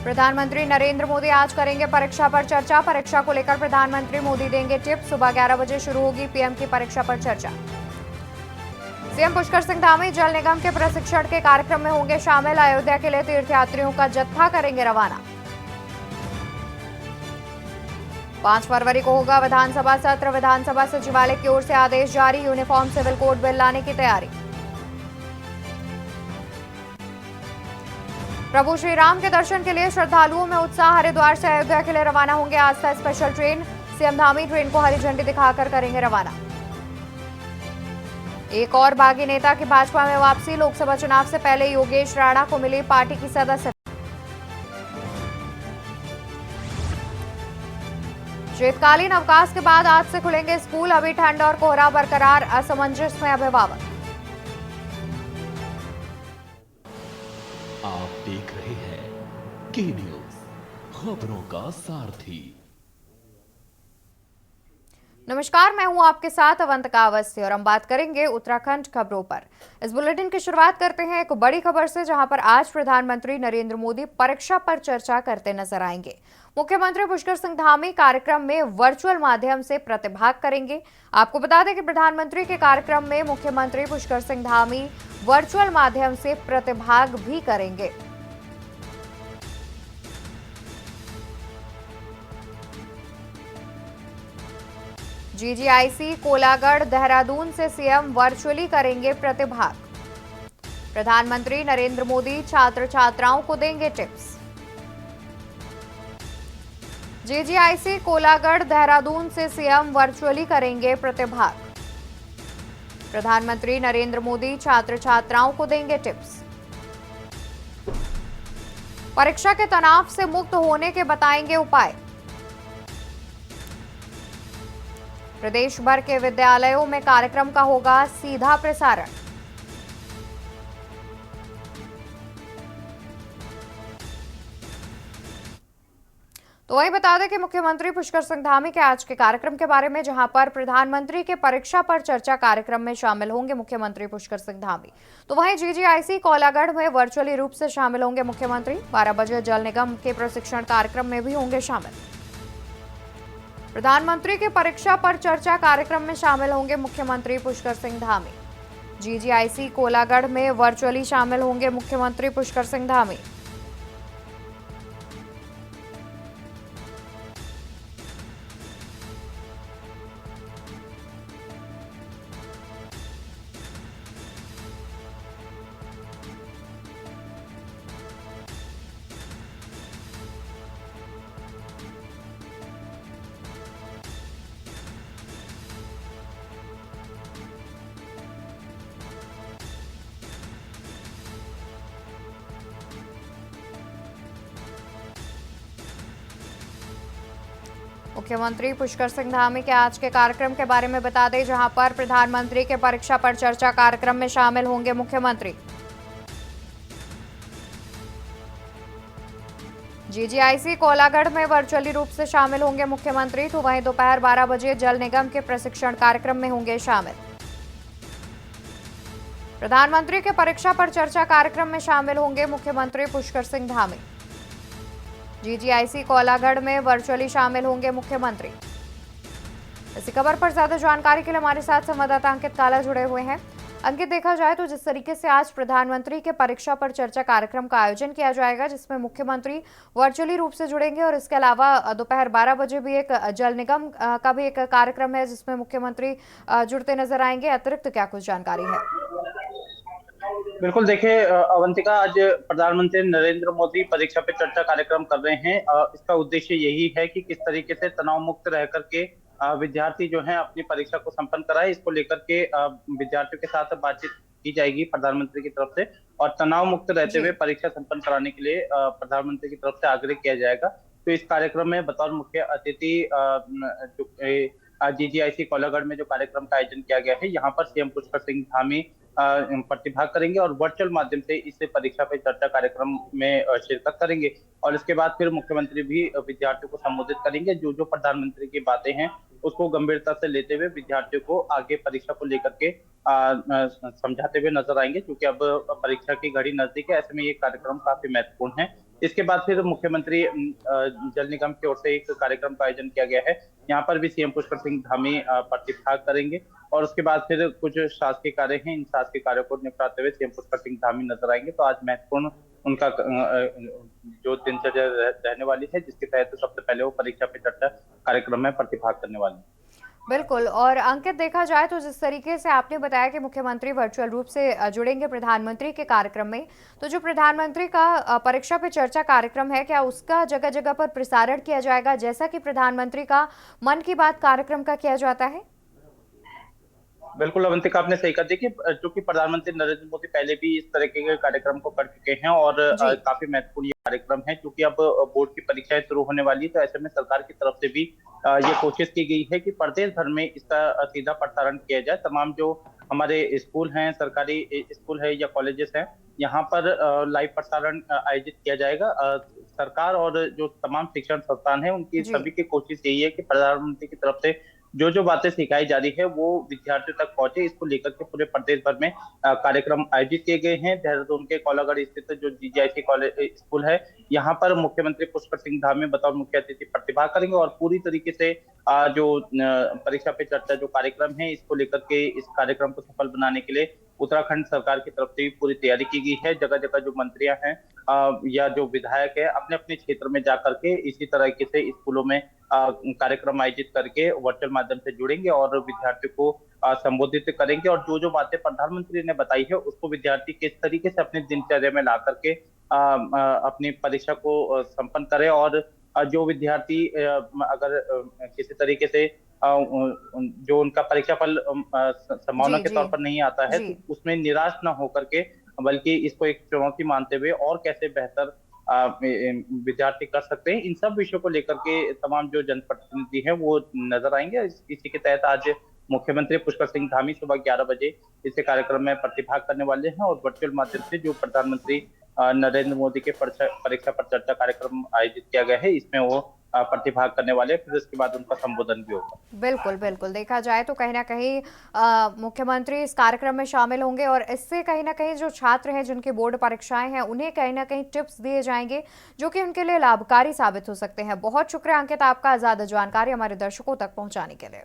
प्रधानमंत्री नरेंद्र मोदी आज करेंगे परीक्षा पर चर्चा। परीक्षा को लेकर प्रधानमंत्री मोदी देंगे टिप्स। सुबह 11 बजे शुरू होगी पीएम की परीक्षा पर चर्चा। सीएम पुष्कर सिंह धामी जल निगम के प्रशिक्षण के कार्यक्रम में होंगे शामिल। अयोध्या के लिए तीर्थयात्रियों का जत्था करेंगे रवाना। 5 फरवरी को होगा विधानसभा सत्र। विधानसभा सचिवालय की ओर से आदेश जारी। यूनिफॉर्म सिविल कोड बिल लाने की तैयारी। प्रभु श्री राम के दर्शन के लिए श्रद्धालुओं में उत्साह। हरिद्वार से अयोध्या के लिए रवाना होंगे Aastha special train. CM Dhami train को हरी झंडी दिखाकर करेंगे रवाना। एक और बागी नेता की भाजपा में वापसी। लोकसभा चुनाव से पहले योगेश राणा को मिली पार्टी की सदस्यता। शीतकालीन अवकाश के बाद आज से खुलेंगे स्कूल। अभी ठंड और कोहरा बरकरार, असमंजस में अभिभावक। आप देख रहे हैं के न्यूज, खबरों का सारथी। नमस्कार, मैं हूं आपके साथ अवंतिका अवस्थी और हम बात करेंगे उत्तराखंड खबरों पर। इस बुलेटिन की शुरुआत करते हैं एक बड़ी खबर से, जहां पर आज प्रधानमंत्री नरेंद्र मोदी परीक्षा पर चर्चा करते नजर आएंगे। मुख्यमंत्री पुष्कर सिंह धामी कार्यक्रम में वर्चुअल माध्यम से प्रतिभाग करेंगे। आपको बता दें कि प्रधानमंत्री के कार्यक्रम में मुख्यमंत्री पुष्कर सिंह धामी वर्चुअल माध्यम से प्रतिभाग भी करेंगे। जीजीआईसी कोलागढ़ देहरादून से सीएम वर्चुअली करेंगे प्रतिभाग। प्रधानमंत्री नरेंद्र मोदी छात्र छात्राओं को देंगे टिप्स। जीजीआईसी कोलागढ़ देहरादून से सीएम वर्चुअली करेंगे प्रतिभाग। प्रधानमंत्री नरेंद्र मोदी छात्र छात्राओं को देंगे टिप्स। परीक्षा के तनाव से मुक्त होने के बताएंगे उपाय। प्रदेश भर के विद्यालयों में कार्यक्रम का होगा सीधा प्रसारण। तो वही बता दें कि मुख्यमंत्री पुष्कर सिंह धामी के आज के कार्यक्रम के बारे में, जहां पर प्रधानमंत्री के परीक्षा पर चर्चा कार्यक्रम में शामिल होंगे मुख्यमंत्री पुष्कर सिंह धामी। तो वहीं जीजीआईसी कोलागढ़ में वर्चुअली रूप से शामिल होंगे मुख्यमंत्री। 12 बजे जल निगम के प्रशिक्षण कार्यक्रम में भी होंगे शामिल। प्रधानमंत्री के परीक्षा पर चर्चा कार्यक्रम में शामिल होंगे मुख्यमंत्री पुष्कर सिंह धामी। जीजीआईसी कोलागढ़ में वर्चुअली शामिल होंगे मुख्यमंत्री पुष्कर सिंह धामी। मुख्यमंत्री पुष्कर सिंह धामी के आज के कार्यक्रम के बारे में बता दें, जहां पर प्रधानमंत्री के परीक्षा पर चर्चा कार्यक्रम में शामिल होंगे मुख्यमंत्री। जीजीआईसी कोलागढ़ में वर्चुअली रूप से शामिल होंगे मुख्यमंत्री। तो वहीं दोपहर 12 बजे जल निगम के प्रशिक्षण कार्यक्रम में होंगे शामिल। प्रधानमंत्री के परीक्षा पर चर्चा कार्यक्रम में शामिल होंगे मुख्यमंत्री पुष्कर सिंह धामी। जीजीआईसी कोलागढ़ में वर्चुअली शामिल होंगे मुख्यमंत्री। इसी खबर पर ज्यादा जानकारी के लिए हमारे साथ संवाददाता अंकित काला जुड़े हुए हैं। अंकित, देखा जाए तो जिस तरीके से आज प्रधानमंत्री के परीक्षा पर चर्चा कार्यक्रम का आयोजन किया जाएगा, जिसमें मुख्यमंत्री वर्चुअली रूप से जुड़ेंगे और इसके अलावा दोपहर 12 बजे भी एक जल निगम का भी एक कार्यक्रम है जिसमें मुख्यमंत्री जुड़ते नजर आएंगे। अतिरिक्त क्या कुछ जानकारी है? बिल्कुल, देखिए अवंतिका, आज प्रधानमंत्री नरेंद्र मोदी परीक्षा पे चर्चा कार्यक्रम कर रहे हैं। इसका उद्देश्य यही है कि किस तरीके से तनाव मुक्त रह करके विद्यार्थी जो हैं अपनी परीक्षा को संपन्न कराए। इसको लेकर के विद्यार्थियों के साथ बातचीत की जाएगी प्रधानमंत्री की तरफ से, और तनाव मुक्त रहते हुए परीक्षा संपन्न कराने के लिए प्रधानमंत्री की तरफ से आग्रह किया जाएगा। तो इस कार्यक्रम में बतौर मुख्य अतिथि जीजीआईसी कोलागढ़ में जो कार्यक्रम का आयोजन किया गया है, यहाँ पर सीएम पुष्कर सिंह धामी प्रतिभाग करेंगे और वर्चुअल माध्यम से इस परीक्षा पे चर्चा कार्यक्रम में शिरकत करेंगे। और इसके बाद फिर मुख्यमंत्री भी विद्यार्थियों को संबोधित करेंगे। जो जो प्रधानमंत्री की बातें हैं उसको गंभीरता से लेते हुए विद्यार्थियों को आगे परीक्षा को लेकर के समझाते हुए नजर आएंगे, क्योंकि अब परीक्षा की घड़ी नजदीक है। ऐसे में ये कार्यक्रम काफी महत्वपूर्ण है। इसके बाद फिर मुख्यमंत्री जल निगम की ओर से एक कार्यक्रम का आयोजन किया गया है। यहाँ पर भी सीएम पुष्कर सिंह धामी प्रतिभाग करेंगे और उसके बाद फिर कुछ शासकीय कार्य हैं, इन शासकीय कार्यों को निपटाते हुए सीएम पुष्कर सिंह धामी नजर आएंगे। तो आज महत्वपूर्ण उनका जो दिनचर्या रहने वाली है, जिसके तहत सबसे पहले वो परीक्षा पे चर्चा कार्यक्रम में प्रतिभाग करने वाले हैं। बिल्कुल। और अंकित, देखा जाए तो जिस तरीके से आपने बताया कि मुख्यमंत्री वर्चुअल रूप से जुड़ेंगे प्रधानमंत्री के कार्यक्रम में, तो जो प्रधानमंत्री का परीक्षा पे चर्चा कार्यक्रम है, क्या उसका जगह जगह पर प्रसारण किया जाएगा, जैसा कि प्रधानमंत्री का मन की बात कार्यक्रम का किया जाता है? बिल्कुल अवंतिका, आपने सही कहा। देखिए, चूंकि प्रधानमंत्री नरेंद्र मोदी पहले भी इस तरह के कार्यक्रम को कर चुके हैं और जी। काफी महत्वपूर्ण ये कार्यक्रम है, क्योंकि अब बोर्ड की परीक्षाएं शुरू होने वाली है। तो ऐसे में सरकार की तरफ से भी ये कोशिश की गई है कि प्रदेश भर में इसका सीधा प्रसारण किया जाए। तमाम जो हमारे स्कूल हैं, सरकारी स्कूल है या कॉलेजेस हैं, यहाँ पर लाइव प्रसारण आयोजित किया जाएगा। सरकार और जो तमाम शिक्षण संस्थान है, उनकी जी। सभी की कोशिश यही है कि प्रधानमंत्री की तरफ से जो बातें सिखाई जा रही है वो विद्यार्थियों तक पहुंचे। इसको लेकर के पूरे प्रदेश भर में कार्यक्रम आयोजित किए गए हैं। देहरादून के कोलागढ़ स्थित जो जीजीआईसी कॉलेज स्कूल है, यहाँ पर मुख्यमंत्री पुष्कर सिंह धामी बतौर मुख्य अतिथि प्रतिभाग करेंगे और पूरी तरीके से जो परीक्षा पे चर्चा जो कार्यक्रम है, इसको लेकर के इस कार्यक्रम को सफल बनाने के लिए उत्तराखंड सरकार की तरफ से भी पूरी तैयारी की गई है। जगह जगह जो मंत्रियां हैं या जो विधायक है, अपने अपने क्षेत्र में जाकर के इसी तरीके से स्कूलों में कार्यक्रम आयोजित करके वर्चुअल माध्यम से जुड़ेंगे और विद्यार्थियों को संबोधित करेंगे और जो बातें प्रधानमंत्री ने बताई है, उसको विद्यार्थी किस तरीके से अपने दिनचर्या में ला करके अपनी परीक्षा को संपन्न करे। और जो विद्यार्थी अगर किसी तरीके से जो उनका परीक्षा फल संभावना जी। के जी। तौर पर नहीं आता है, जी। तो उसमें निराश ना होकर के, बल्कि इसको एक चुनौती मानते हुए और कैसे बेहतर विद्यार्थी कर सकते हैं, इन सब विषयों को लेकर के तमाम जो जनप्रतिनिधि हैं वो नजर आएंगे। इसी के तहत आज मुख्यमंत्री पुष्कर सिंह धामी सुबह 11 बजे इस कार्यक्रम में प्रतिभाग करने वाले हैं और वर्चुअल माध्यम से जो प्रधानमंत्री नरेंद्र मोदी के परीक्षा पर चर्चा कार्यक्रम आयोजित किया गया है, इसमें वो प्रतिभाग करने वाले, फिर उसके बाद उनका संबोधन भी होगा। बिल्कुल बिल्कुल। देखा जाए तो कहीं ना कहीं मुख्यमंत्री इस कार्यक्रम में शामिल होंगे और इससे कहीं ना कहीं जो छात्र हैं जिनकी बोर्ड परीक्षाएं हैं, उन्हें कहीं ना कहीं टिप्स दिए जाएंगे जो कि उनके लिए लाभकारी साबित हो सकते हैं। बहुत शुक्रिया अंकित आपका ज्यादा जानकारी हमारे दर्शकों तक पहुंचाने के लिए।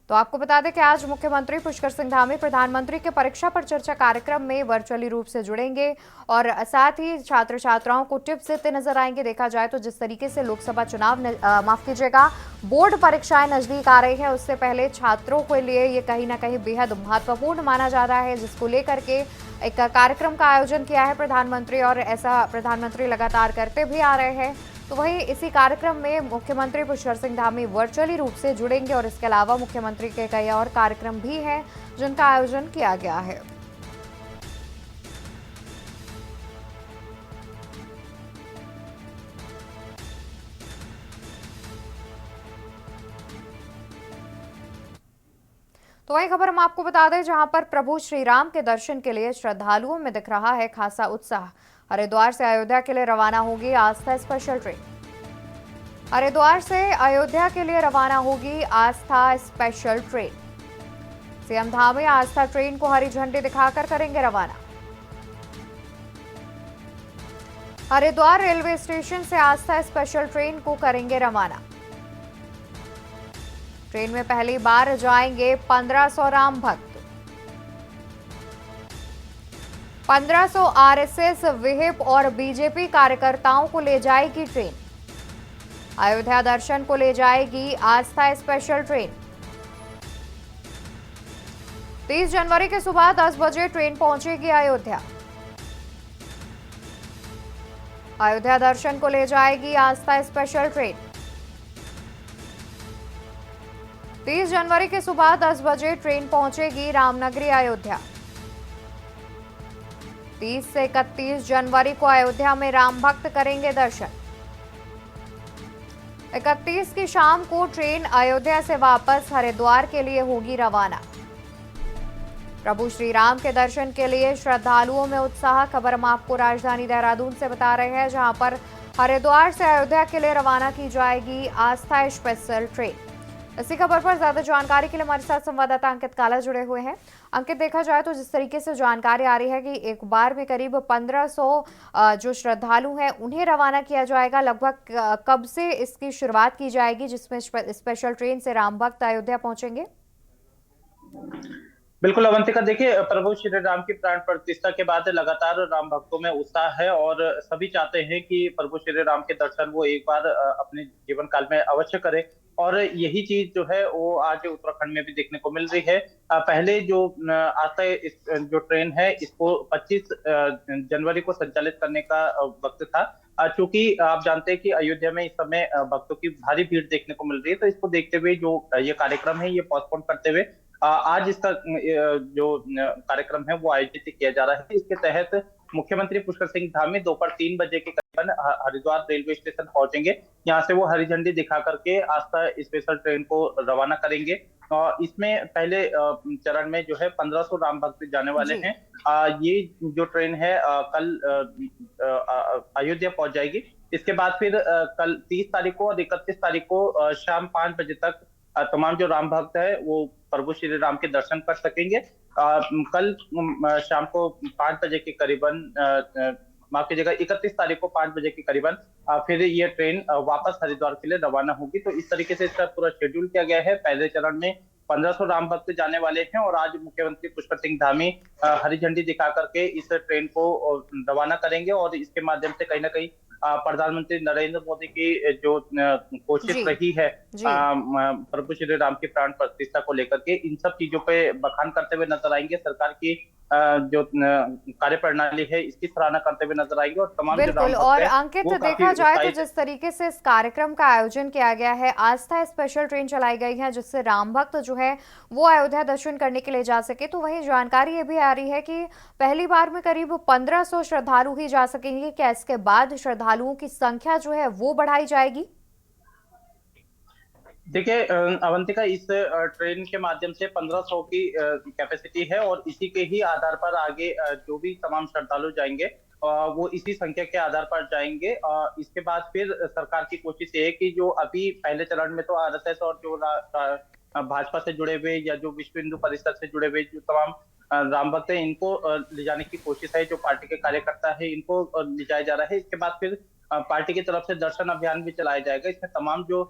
तो आपको बता दें कि आज मुख्यमंत्री पुष्कर सिंह धामी प्रधानमंत्री के परीक्षा पर चर्चा कार्यक्रम में वर्चुअली रूप से जुड़ेंगे और साथ ही छात्र छात्राओं को टिप्स देते नजर आएंगे। देखा जाए तो जिस तरीके से लोकसभा चुनाव माफ कीजिएगा, बोर्ड परीक्षाएं नजदीक आ रही है, उससे पहले छात्रों के लिए ये कहीं ना कहीं बेहद महत्वपूर्ण माना जा रहा है, जिसको लेकर के एक कार्यक्रम का आयोजन किया है प्रधानमंत्री और ऐसा प्रधानमंत्री लगातार करते भी आ रहे हैं। तो वहीं इसी कार्यक्रम में मुख्यमंत्री पुष्कर सिंह धामी वर्चुअली रूप से जुड़ेंगे और इसके अलावा मुख्यमंत्री के कई और कार्यक्रम भी हैं जिनका आयोजन किया गया है। तो वही खबर हम आपको बता दें, जहां पर प्रभु श्री राम के दर्शन के लिए श्रद्धालुओं में दिख रहा है खासा उत्साह। हरिद्वार से अयोध्या के लिए रवाना होगी आस्था स्पेशल ट्रेन। हरिद्वार से अयोध्या के लिए रवाना होगी आस्था स्पेशल ट्रेन। सीएम धामी आस्था ट्रेन को हरी झंडी दिखाकर करेंगे रवाना। हरिद्वार रेलवे स्टेशन से आस्था स्पेशल ट्रेन को करेंगे रवाना। ट्रेन में पहली बार जाएंगे 1500 राम भक्त। 1500 आरएसएस, विहिप और बीजेपी कार्यकर्ताओं को ले जाएगी ट्रेन। अयोध्या दर्शन को ले जाएगी आस्था स्पेशल ट्रेन। 30 जनवरी की सुबह 10 बजे ट्रेन पहुंचेगी अयोध्या। अयोध्या दर्शन को ले जाएगी आस्था स्पेशल ट्रेन। 30 जनवरी की सुबह 10 बजे ट्रेन पहुंचेगी रामनगरी अयोध्या। 30 से 31 जनवरी को अयोध्या में राम भक्त करेंगे दर्शन। 31 की शाम को ट्रेन अयोध्या से वापस हरिद्वार के लिए होगी रवाना। प्रभु श्री राम के दर्शन के लिए श्रद्धालुओं में उत्साह। खबर हम आपको राजधानी देहरादून से बता रहे हैं, जहां पर हरिद्वार से अयोध्या के लिए रवाना की जाएगी आस्था स्पेशल ट्रेन। इसी खबर पर ज्यादा जानकारी के लिए हमारे साथ संवाददाता अंकित काला जुड़े हुए हैं। अंकित, देखा जाए तो जिस तरीके से जानकारी आ रही है कि एक बार में करीब 1500 जो श्रद्धालु हैं उन्हें रवाना किया जाएगा, लगभग कब से इसकी शुरुआत की जाएगी जिसमें स्पेशल ट्रेन से राम भक्त अयोध्या पहुंचेंगे? बिल्कुल अवंतिका, देखिए प्रभु श्री राम की प्राण प्रतिष्ठा के बाद लगातार राम भक्तों में उत्साह है और सभी चाहते हैं कि प्रभु श्री राम के दर्शन वो एक बार अपने जीवन काल में अवश्य करें। और यही चीज जो है वो आज उत्तराखंड में भी देखने को मिल रही है। पहले जो आता है इस जो ट्रेन है इसको 25 जनवरी को संचालित करने का वक्त था। चूंकि आप जानते हैं कि अयोध्या में इस समय भक्तों की भारी भीड़ देखने को मिल रही है, तो इसको देखते हुए जो ये कार्यक्रम है ये पोस्टपोन करते हुए आज इसका जो कार्यक्रम है वो आयोजित किया जा रहा है। इसके तहत मुख्यमंत्री पुष्कर सिंह धामी दोपहर 3 बजे के करीबन हरिद्वार रेलवे स्टेशन पहुंचेंगे। यहाँ से वो हरी झंडी दिखा करके आस्था स्पेशल ट्रेन को रवाना करेंगे। और इसमें पहले चरण में जो है 1500 राम भक्त जाने वाले हैं। ये जो ट्रेन है कल अयोध्या पहुंच जाएगी। इसके बाद फिर कल 30 तारीख को और 31 तारीख को शाम 5 बजे तक तमाम जो राम भक्त है वो प्रभु श्री राम के दर्शन कर सकेंगे। कल शाम को 5 बजे के करीबन माफ कीजिएगा 31 तारीख को 5 बजे के करीबन फिर ये ट्रेन वापस हरिद्वार के लिए रवाना होगी। तो इस तरीके से इसका पूरा शेड्यूल किया गया है। पहले चरण में 1500 राम भक्त जाने वाले हैं और आज मुख्यमंत्री पुष्कर सिंह धामी हरी झंडी दिखा करके इस ट्रेन को रवाना करेंगे और इसके माध्यम से कहीं ना कहीं प्रधानमंत्री नरेंद्र मोदी की जो कोशिश रही है प्रभु श्री राम की प्राण प्रतिष्ठा को लेकर के, इन सब चीजों पे बखान करते हुए नजर आएंगे। सरकार की जो कार्य प्रणाली है इसकी सराहना करते हुए नजर आएंगे। और तमाम बिल्कुल, और अंकित देखा जाए तो जिस तरीके से इस कार्यक्रम का आयोजन किया गया है, आस्था स्पेशल ट्रेन चलाई गई है जिससे राम भक्त जो है वो अयोध्या दर्शन करने के लिए जा सके, तो वहीं जानकारी ये भी आ रही है कि पहली बार में करीब 1500 श्रद्धालु ही जा सकेंगे। क्या इसके बाद श्रद्धालुओं की संख्या जो है वो बढ़ाई जाएगी? देखिए अवंतिका, इस ट्रेन के माध्यम से 1500 की कैपेसिटी है और इसी के ही आधार पर आगे जो भी तमाम श्रद्धालु जाएंगे वो इसी संख्या के आधार पर जाएंगे। इसके बाद फिर सरकार की कोशिश ये है कि जो अभी पहले चरण में तो आरएसएस और जो भाजपा से जुड़े हुए या जो विश्व हिंदू परिषद से जुड़े हुए जो तमाम राम भक्त है इनको ले जाने की कोशिश है। जो पार्टी के कार्यकर्ता है इनको ले जाया जा रहा है। इसके बाद फिर पार्टी की तरफ से दर्शन अभियान भी चलाया जाएगा। इसमें तमाम जो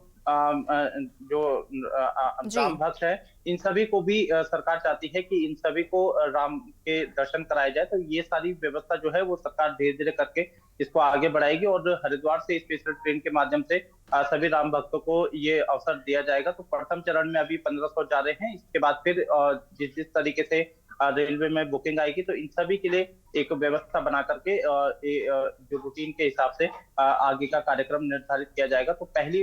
राम भक्त है इन सभी को भी सरकार चाहती है कि इन सभी को राम के दर्शन कराए जाए। तो ये सारी व्यवस्था जो है वो सरकार धीरे धीरे करके इसको आगे बढ़ाएगी और हरिद्वार से स्पेशल ट्रेन के माध्यम से सभी राम भक्तों को ये अवसर दिया जाएगा। तो प्रथम चरण में अभी 1500 जा रहे हैं। इसके बाद फिर जिस तरीके से रेलवे में बुकिंग आएगी तो इन सभी के लिए एक व्यवस्था बना करके जो रूटीन के हिसाब से आगे का कार्यक्रम निर्धारित किया जाएगा। तो पहली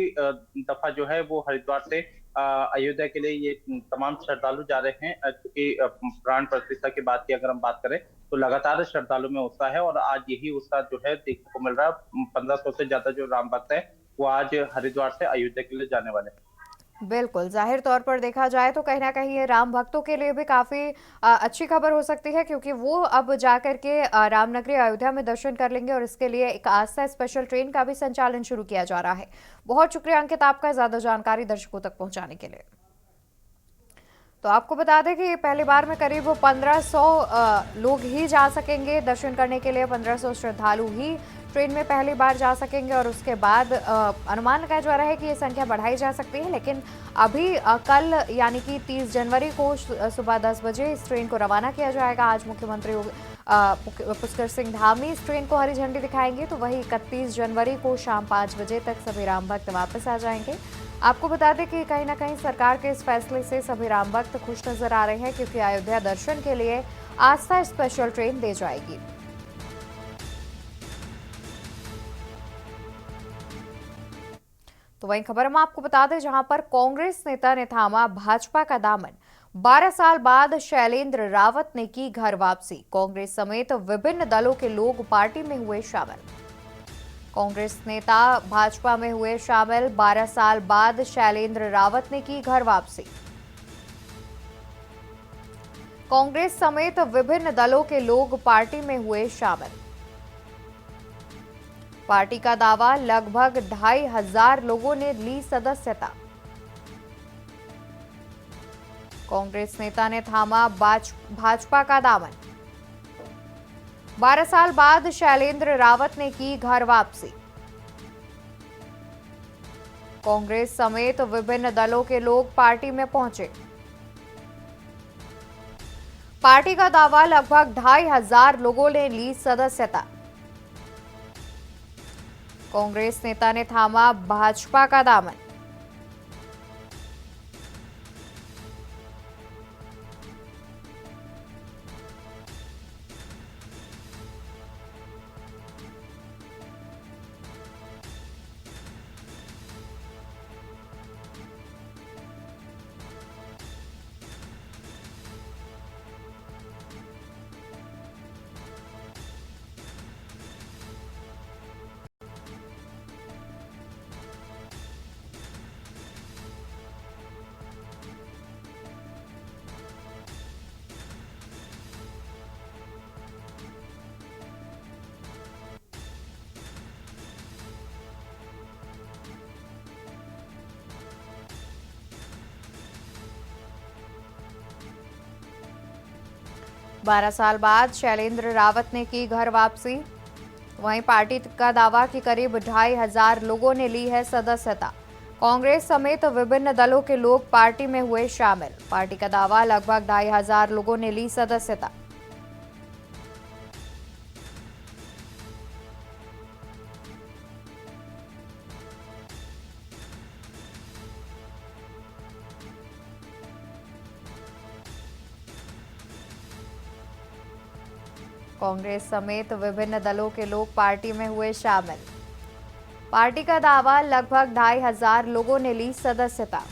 दफा जो है वो हरिद्वार से अयोध्या के लिए ये तमाम श्रद्धालु जा रहे हैं। क्योंकि प्राण प्रतिष्ठा की बात की अगर हम बात करें तो लगातार श्रद्धालु में उत्साह है और आज यही उत्साह जो है देखने को मिल रहा है। 1500 से ज्यादा जो राम भक्त है वो आज हरिद्वार से अयोध्या के लिए जाने वाले हैं। बिल्कुल, जाहिर तौर पर देखा जाए तो कहीं ना कहीं ये राम भक्तों के लिए भी काफी अच्छी खबर हो सकती है, क्योंकि वो अब जाकर के रामनगरी अयोध्या में दर्शन कर लेंगे और इसके लिए एक आस्था स्पेशल ट्रेन का भी संचालन शुरू किया जा रहा है। बहुत शुक्रिया अंकित आपका ज्यादा जानकारी दर्शकों तक पहुंचाने के लिए। तो आपको बता दें कि पहली बार में करीब 1500 लोग ही जा सकेंगे दर्शन करने के लिए। 1500 श्रद्धालु ही ट्रेन में पहली बार जा सकेंगे और उसके बाद अनुमान लगाया जा रहा है कि ये संख्या बढ़ाई जा सकती है। लेकिन अभी कल यानी कि 30 जनवरी को सुबह 10 बजे इस ट्रेन को रवाना किया जाएगा। आज मुख्यमंत्री पुष्कर सिंह धामी इस ट्रेन को हरी झंडी दिखाएंगे। तो वही 31 जनवरी को शाम 5 बजे तक सभी राम भक्त वापस आ जाएंगे। आपको बता दें कि कहीं ना कहीं सरकार के इस फैसले से सभी राम भक्त खुश नजर आ रहे हैं, क्योंकि अयोध्या दर्शन के लिए आस्था स्पेशल ट्रेन दी जाएगी। तो वही खबर हम आपको बता दें जहां पर कांग्रेस नेता ने थामा भाजपा का दामन। 12 साल बाद शैलेंद्र रावत ने की घर वापसी। कांग्रेस समेत विभिन्न दलों के लोग पार्टी में हुए शामिल। कांग्रेस नेता भाजपा में हुए शामिल। 12 साल बाद शैलेंद्र रावत ने की घर वापसी। कांग्रेस समेत विभिन्न दलों के लोग पार्टी में हुए शामिल। पार्टी का दावा, लगभग 2500 लोगों ने ली सदस्यता। कांग्रेस नेता ने थामा भाजपा का दामन। 12 साल बाद शैलेंद्र रावत ने की घर वापसी। कांग्रेस समेत विभिन्न दलों के लोग पार्टी में पहुंचे। पार्टी का दावा, लगभग 2500 लोगों ने ली सदस्यता। कांग्रेस नेता ने थामा भाजपा का दामन। बारह साल बाद शैलेंद्र रावत ने की घर वापसी। वहीं पार्टी का दावा कि करीब 2500 लोगों ने ली है सदस्यता। कांग्रेस समेत विभिन्न दलों के लोग पार्टी में हुए शामिल। पार्टी का दावा, लगभग 2500 लोगों ने ली सदस्यता। कांग्रेस समेत विभिन्न दलों के लोग पार्टी में हुए शामिल। पार्टी का दावा, लगभग 2500 लोगों ने ली सदस्यता।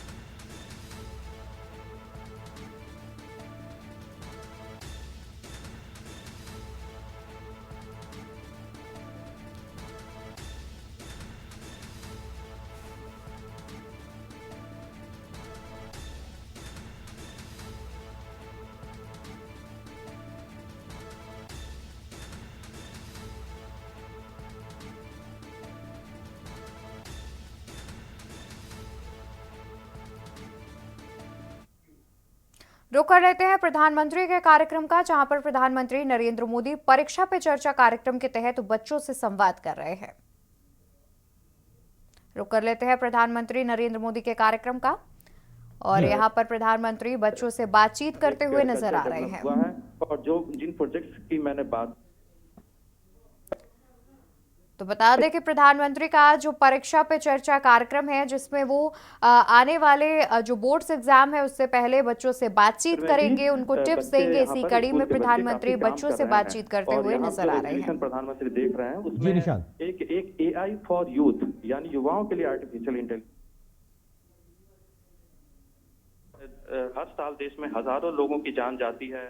रुक कर लेते हैं प्रधानमंत्री के कार्यक्रम का, जहां पर प्रधानमंत्री नरेंद्र मोदी परीक्षा पे चर्चा कार्यक्रम के तहत बच्चों से संवाद कर रहे हैं। रुक कर लेते हैं प्रधानमंत्री नरेंद्र मोदी के कार्यक्रम का, और यहां पर प्रधानमंत्री बच्चों से बातचीत करते हुए नजर आ रहे हैं। और जो जिन प्रोजेक्ट्स की मैंने बात, तो बता दें कि प्रधानमंत्री का जो परीक्षा पे चर्चा कार्यक्रम है, जिसमें वो आने वाले जो बोर्ड्स एग्जाम है उससे पहले बच्चों से बातचीत करेंगे, उनको टिप्स देंगे। इसी कड़ी में प्रधानमंत्री बच्चों से बातचीत करते हुए नजर आ रहे हैं। प्रधानमंत्री देख रहे हैं उसमें एक AI फॉर यूथ, यानी युवाओं के लिए आर्टिफिशियल इंटेलिजेंस। हर साल देश में हजारों लोगों की जान जाती है।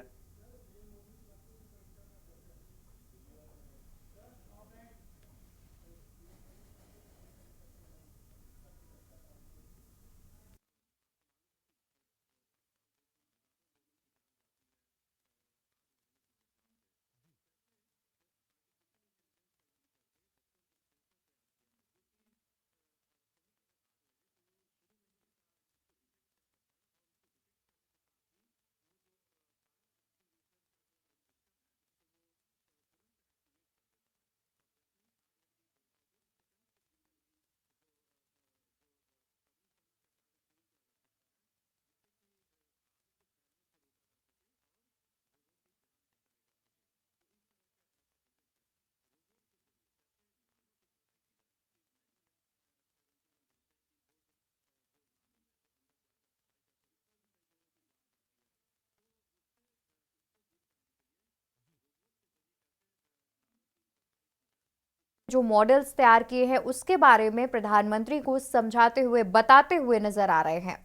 जो मॉडल्स तैयार किए हैं उसके बारे में प्रधानमंत्री को समझाते हुए, बताते हुए नजर आ रहे हैं।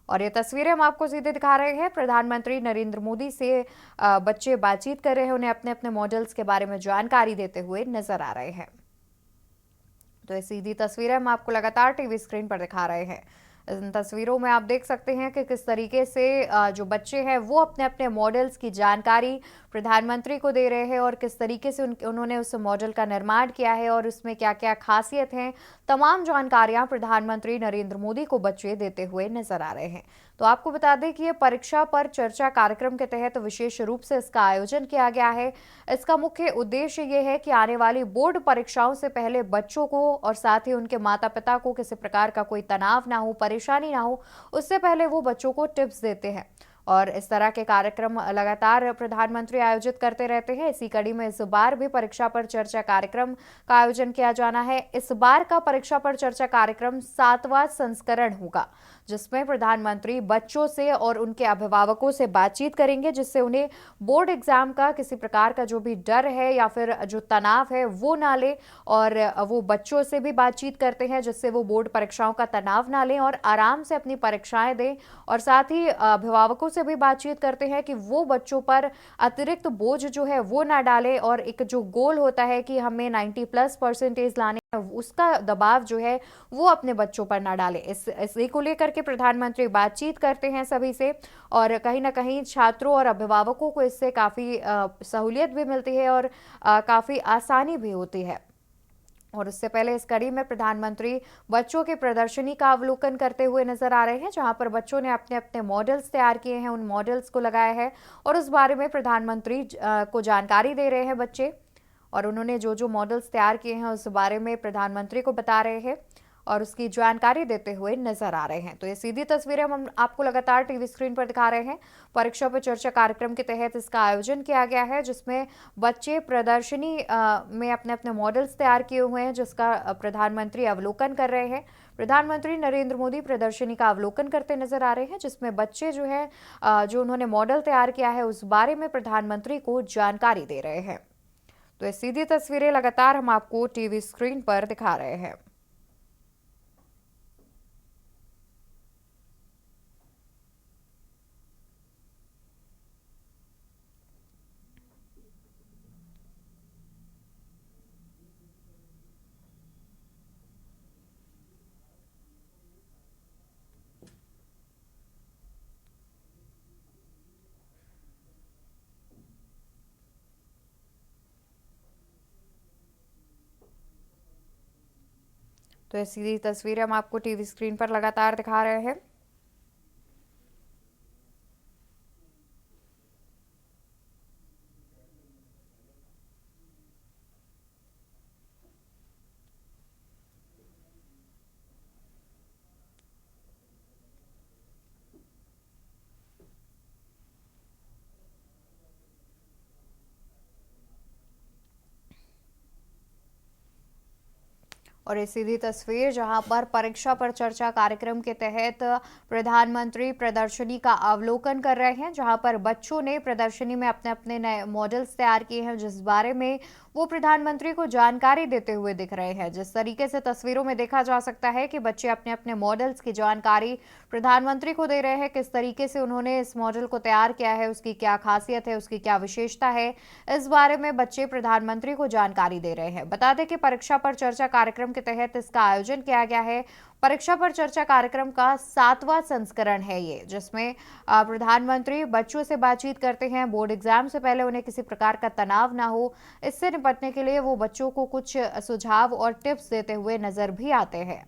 और ये तस्वीरें हम आपको सीधे दिखा रहे हैं। प्रधानमंत्री नरेंद्र मोदी से बच्चे बातचीत कर रहे हैं, उन्हें अपने अपने मॉडल्स के बारे में जानकारी देते हुए नजर आ रहे हैं। तो ये सीधी तस्वीरें हम आपको लगातार टीवी स्क्रीन पर दिखा रहे हैं। इन तस्वीरों में आप देख सकते हैं कि किस तरीके से जो बच्चे हैं वो अपने अपने मॉडल्स की जानकारी प्रधानमंत्री को दे रहे हैं, और किस तरीके से उन्होंने उस मॉडल का निर्माण किया है और उसमें क्या क्या खासियत है, तमाम जानकारियां प्रधानमंत्री नरेंद्र मोदी को बच्चे देते हुए नजर आ रहे हैं। तो आपको बता दें कि ये परीक्षा पर चर्चा कार्यक्रम के तहत विशेष रूप से इसका आयोजन किया गया है। इसका मुख्य उद्देश्य ये है कि आने वाली बोर्ड परीक्षाओं से पहले बच्चों को और साथ ही उनके माता पिता को किसी प्रकार का कोई तनाव ना हो, परेशानी ना हो, उससे पहले वो बच्चों को टिप्स देते हैं। और इस तरह के कार्यक्रम लगातार प्रधानमंत्री आयोजित करते रहते हैं। इसी कड़ी में इस बार भी परीक्षा पर चर्चा कार्यक्रम का आयोजन किया जाना है। इस बार का परीक्षा पर चर्चा कार्यक्रम 7वां संस्करण होगा, जिसमें प्रधानमंत्री बच्चों से और उनके अभिभावकों से बातचीत करेंगे, जिससे उन्हें बोर्ड एग्जाम का किसी प्रकार का जो भी डर है या फिर जो तनाव है वो ना ले, और वो बच्चों से भी बातचीत करते हैं जिससे वो बोर्ड परीक्षाओं का तनाव ना लें और आराम से अपनी परीक्षाएं दें। और साथ ही अभिभावकों से भी बातचीत करते हैं कि वो बच्चों पर अतिरिक्त बोझ जो है वो ना डाले, और एक जो गोल होता है कि हमें 90+ % लाने, उसका दबाव जो है वो अपने बच्चों पर ना डाले। इसी को लेकर के प्रधानमंत्री बातचीत करते हैं सभी से, और कहीं ना कहीं छात्रों और अभिभावकों को इससे काफ़ी सहूलियत भी मिलती है और काफ़ी आसानी भी होती है। और उससे पहले इस कड़ी में प्रधानमंत्री बच्चों की प्रदर्शनी का अवलोकन करते हुए नजर आ रहे हैं, जहां पर बच्चों ने अपने अपने मॉडल्स तैयार किए हैं, उन मॉडल्स को लगाया है और उस बारे में प्रधानमंत्री को जानकारी दे रहे हैं बच्चे। और उन्होंने जो जो मॉडल्स तैयार किए हैं उस बारे में प्रधानमंत्री को बता रहे हैं और उसकी जानकारी देते हुए नजर आ रहे हैं। तो ये सीधी तस्वीरें हम आपको लगातार टीवी स्क्रीन पर दिखा रहे हैं। परीक्षा पर चर्चा कार्यक्रम के तहत इसका आयोजन किया गया है, जिसमें बच्चे प्रदर्शनी में अपने अपने मॉडल्स तैयार किए हुए हैं, जिसका प्रधानमंत्री अवलोकन कर रहे हैं। प्रधानमंत्री नरेंद्र मोदी प्रदर्शनी का अवलोकन करते नजर आ रहे हैं, जिसमें बच्चे जो है जो उन्होंने मॉडल तैयार किया है उस बारे में प्रधानमंत्री को जानकारी दे रहे हैं। तो ये सीधी तस्वीरें लगातार हम आपको टीवी स्क्रीन पर दिखा रहे हैं। तो ये सीधी तस्वीरें हम आपको टीवी स्क्रीन पर लगातार दिखा रहे हैं। और ये सीधी तस्वीर जहां पर परीक्षा पर चर्चा कार्यक्रम के तहत प्रधानमंत्री प्रदर्शनी का अवलोकन कर रहे हैं, जहां पर बच्चों ने प्रदर्शनी में अपने अपने नए मॉडल्स तैयार किए हैं, जिस बारे में वो प्रधानमंत्री को जानकारी देते हुए दिख रहे हैं। जिस तरीके से तस्वीरों में देखा जा सकता है कि बच्चे अपने अपने मॉडल्स की जानकारी प्रधानमंत्री को दे रहे हैं, किस तरीके से उन्होंने इस मॉडल को तैयार किया है, उसकी क्या खासियत है, उसकी क्या विशेषता है, इस बारे में बच्चे प्रधानमंत्री को जानकारी दे रहे हैं। बता दें कि परीक्षा पर चर्चा कार्यक्रम के तहत इसका आयोजन किया गया है। परीक्षा पर चर्चा कार्यक्रम का 7वां संस्करण है ये, जिसमें प्रधानमंत्री बच्चों से बातचीत करते हैं। बोर्ड एग्जाम से पहले उन्हें किसी प्रकार का तनाव ना हो, इससे निपटने के लिए वो बच्चों को कुछ सुझाव और टिप्स देते हुए नजर भी आते हैं।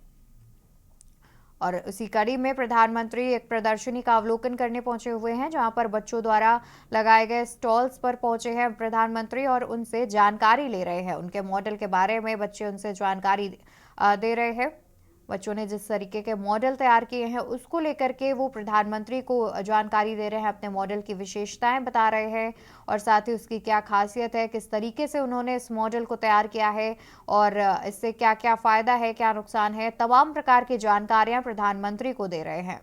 और उसी कड़ी में प्रधानमंत्री एक प्रदर्शनी का अवलोकन करने पहुंचे हुए हैं, जहां पर बच्चों द्वारा लगाए गए स्टॉल्स पर पहुंचे हैं प्रधानमंत्री और उनसे जानकारी ले रहे हैं। उनके मॉडल के बारे में बच्चे उनसे जानकारी दे रहे हैं। बच्चों ने जिस तरीके के मॉडल तैयार किए हैं उसको लेकर के वो प्रधानमंत्री को जानकारी दे रहे हैं, अपने मॉडल की विशेषताएं बता रहे हैं और साथ ही उसकी क्या खासियत है, किस तरीके से उन्होंने इस मॉडल को तैयार किया है और इससे क्या क्या फायदा है, क्या नुकसान है, तमाम प्रकार की जानकारियां प्रधानमंत्री को दे रहे हैं।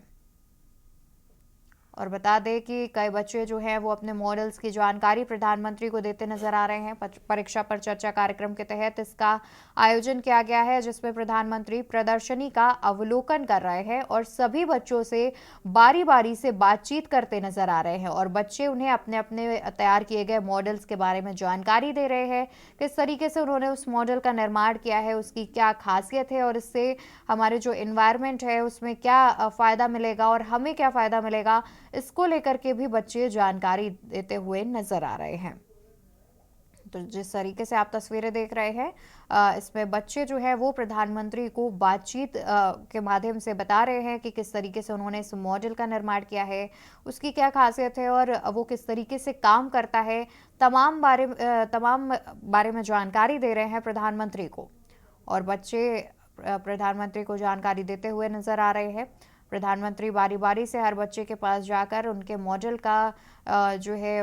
और बता दें कि कई बच्चे जो हैं वो अपने मॉडल्स की जानकारी प्रधानमंत्री को देते नजर आ रहे हैं। परीक्षा पर चर्चा कार्यक्रम के तहत इसका आयोजन किया गया है, जिसमें प्रधानमंत्री प्रदर्शनी का अवलोकन कर रहे हैं और सभी बच्चों से बारी बारी से बातचीत करते नजर आ रहे हैं और बच्चे उन्हें अपने अपने तैयार किए गए मॉडल्स के बारे में जानकारी दे रहे हैं, किस तरीके से उन्होंने उस मॉडल का निर्माण किया है, उसकी क्या खासियत है और इससे हमारे जो एनवायरनमेंट है उसमें क्या फायदा मिलेगा और हमें क्या फायदा मिलेगा, इसको लेकर के भी बच्चे जानकारी देते हुए नजर आ रहे हैं। तो जिस तरीके से आप तस्वीरें देख रहे हैं, इसमें बच्चे जो है वो प्रधानमंत्री को बातचीत के माध्यम से बता रहे हैं कि किस तरीके से उन्होंने इस मॉडल का निर्माण किया है, उसकी क्या खासियत है और वो किस तरीके से काम करता है। तमाम बारे में जानकारी दे रहे हैं प्रधानमंत्री को, और बच्चे प्रधानमंत्री को जानकारी देते हुए नजर आ रहे हैं। प्रधानमंत्री बारी बारी से हर बच्चे के पास जाकर उनके मॉडल का जो है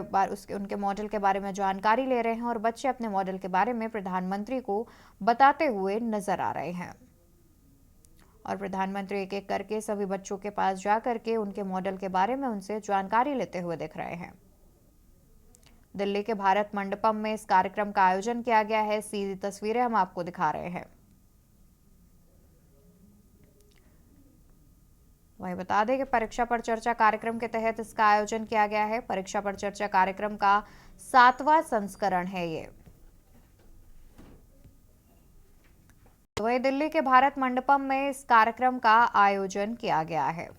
उनके मॉडल के बारे में जानकारी ले रहे हैं, और बच्चे अपने मॉडल के बारे में प्रधानमंत्री को बताते हुए नजर आ रहे हैं। और प्रधानमंत्री एक एक करके सभी बच्चों के पास जाकर के उनके मॉडल के बारे में उनसे जानकारी लेते हुए दिख रहे हैं। दिल्ली के भारत मंडपम में इस कार्यक्रम का आयोजन किया गया है। सीधी तस्वीरें हम आपको दिखा रहे हैं। वहीं बता दें कि परीक्षा पर चर्चा कार्यक्रम के तहत इसका आयोजन किया गया है। परीक्षा पर चर्चा कार्यक्रम का 7वां संस्करण है ये। वहीं दिल्ली के भारत मंडपम में इस कार्यक्रम का आयोजन किया गया है।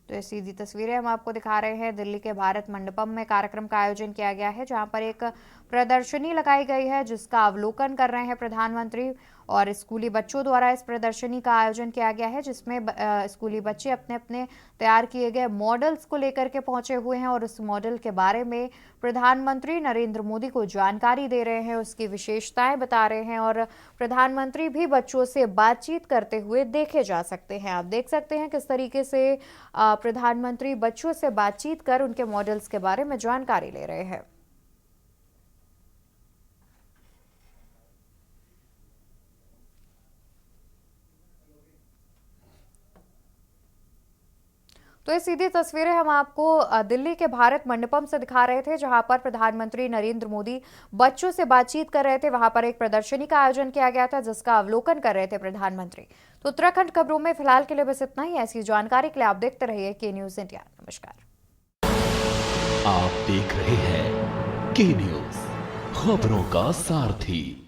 तो ये सीधी तस्वीरें हम आपको दिखा रहे हैं। दिल्ली के भारत मंडपम में कार्यक्रम का आयोजन किया गया है, जहां पर एक प्रदर्शनी लगाई गई है जिसका अवलोकन कर रहे हैं प्रधानमंत्री, और स्कूली बच्चों द्वारा इस प्रदर्शनी का आयोजन किया गया है, जिसमें स्कूली बच्चे अपने अपने तैयार किए गए मॉडल्स को लेकर के पहुंचे हुए हैं और उस मॉडल के बारे में प्रधानमंत्री नरेंद्र मोदी को जानकारी दे रहे हैं, उसकी विशेषताएं बता रहे हैं, और प्रधानमंत्री भी बच्चों से बातचीत करते हुए देखे जा सकते हैं। आप देख सकते हैं किस तरीके से प्रधानमंत्री बच्चों से बातचीत कर उनके मॉडल्स के बारे में जानकारी ले रहे हैं। तो ये सीधी तस्वीरें हम आपको दिल्ली के भारत मंडपम से दिखा रहे थे, जहां पर प्रधानमंत्री नरेंद्र मोदी बच्चों से बातचीत कर रहे थे। वहां पर एक प्रदर्शनी का आयोजन किया गया था जिसका अवलोकन कर रहे थे प्रधानमंत्री। तो उत्तराखंड खबरों में फिलहाल के लिए बस इतना ही। ऐसी जानकारी के लिए आप देखते रहिए के न्यूज इंडिया। नमस्कार। आप देख रहे हैं के न्यूज, खबरों का सारथी।